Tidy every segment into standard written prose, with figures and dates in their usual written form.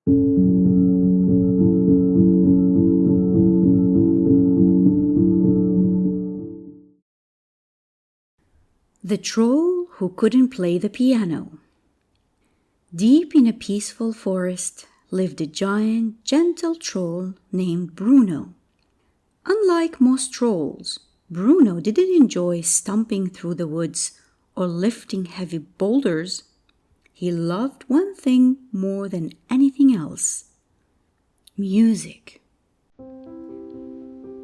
The Troll Who Couldn't Play the Piano. Deep in a peaceful forest lived a giant, gentle troll named Bruno. Unlike most trolls, Bruno didn't enjoy stomping through the woods or lifting heavy boulders. He loved one thing more than anything else: music.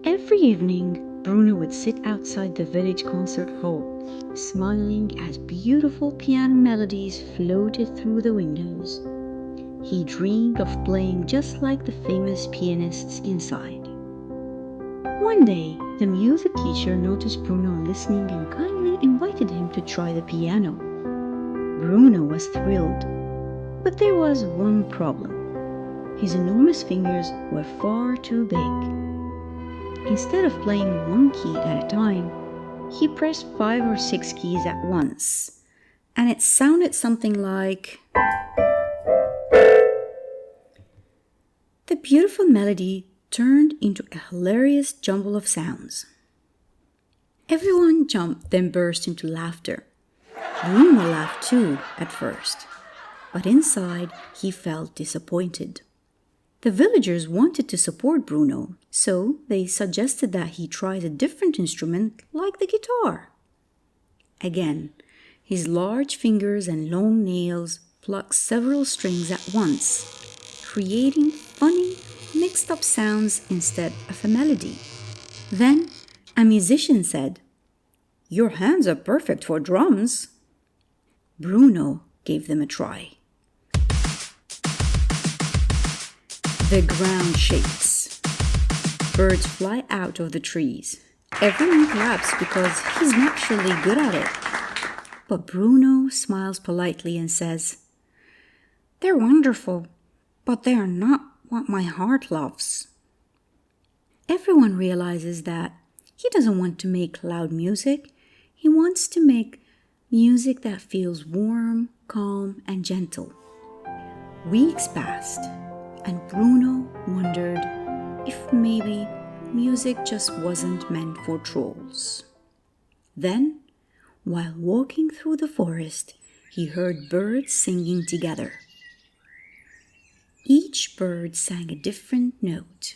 Every evening, Bruno would sit outside the village concert hall, smiling as beautiful piano melodies floated through the windows. He dreamed of playing just like the famous pianists inside. One day, the music teacher noticed Bruno listening and kindly invited him to try the piano. Bruno was thrilled, but there was one problem. His enormous fingers were far too big. Instead of playing one key at a time, he pressed 5 or 6 keys at once, and it sounded something like... The beautiful melody turned into a hilarious jumble of sounds. Everyone jumped, then burst into laughter. Bruno laughed too at first, but inside he felt disappointed. The villagers wanted to support Bruno, so they suggested that he tries a different instrument like the guitar. Again, his large fingers and long nails plucked several strings at once, creating funny, mixed-up sounds instead of a melody. Then a musician said, "Your hands are perfect for drums." Bruno gave them a try. The ground shakes. Birds fly out of the trees. Everyone claps because he's naturally good at it. But Bruno smiles politely and says, "They're wonderful, but they are not what my heart loves." Everyone realizes that he doesn't want to make loud music. He wants to make music that feels warm, calm, and gentle. Weeks passed, and Bruno wondered if maybe music just wasn't meant for trolls. Then, while walking through the forest, he heard birds singing together. Each bird sang a different note,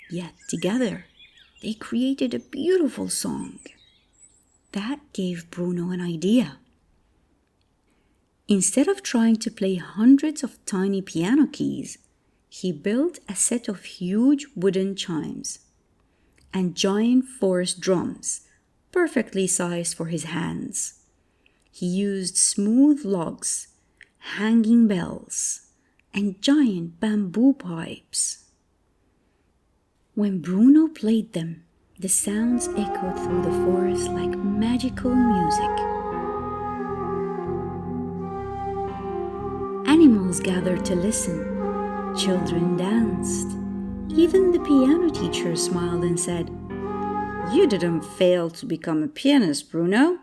yet together they created a beautiful song. That gave Bruno an idea. Instead of trying to play hundreds of tiny piano keys, he built a set of huge wooden chimes and giant forest drums, perfectly sized for his hands. He used smooth logs, hanging bells, and giant bamboo pipes. When Bruno played them, the sounds echoed through the forest like magical music. Animals gathered to listen. Children danced. Even the piano teacher smiled and said, "You didn't fail to become a pianist, Bruno.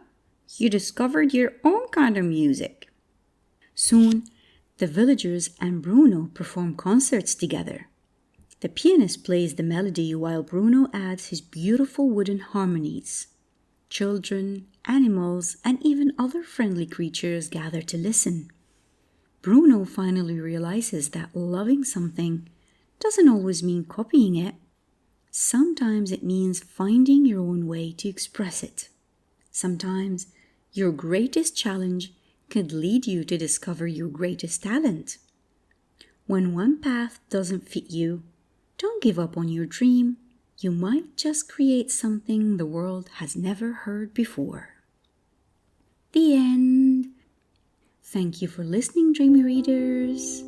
You discovered your own kind of music." Soon, the villagers and Bruno performed concerts together. The pianist plays the melody while Bruno adds his beautiful wooden harmonies. Children, animals, and even other friendly creatures gather to listen. Bruno finally realizes that loving something doesn't always mean copying it. Sometimes it means finding your own way to express it. Sometimes your greatest challenge could lead you to discover your greatest talent. When one path doesn't fit you, don't give up on your dream. You might just create something the world has never heard before. The end. Thank you for listening, dreamy readers.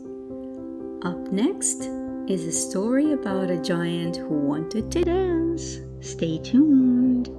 Up next is a story about a giant who wanted to dance. Stay tuned.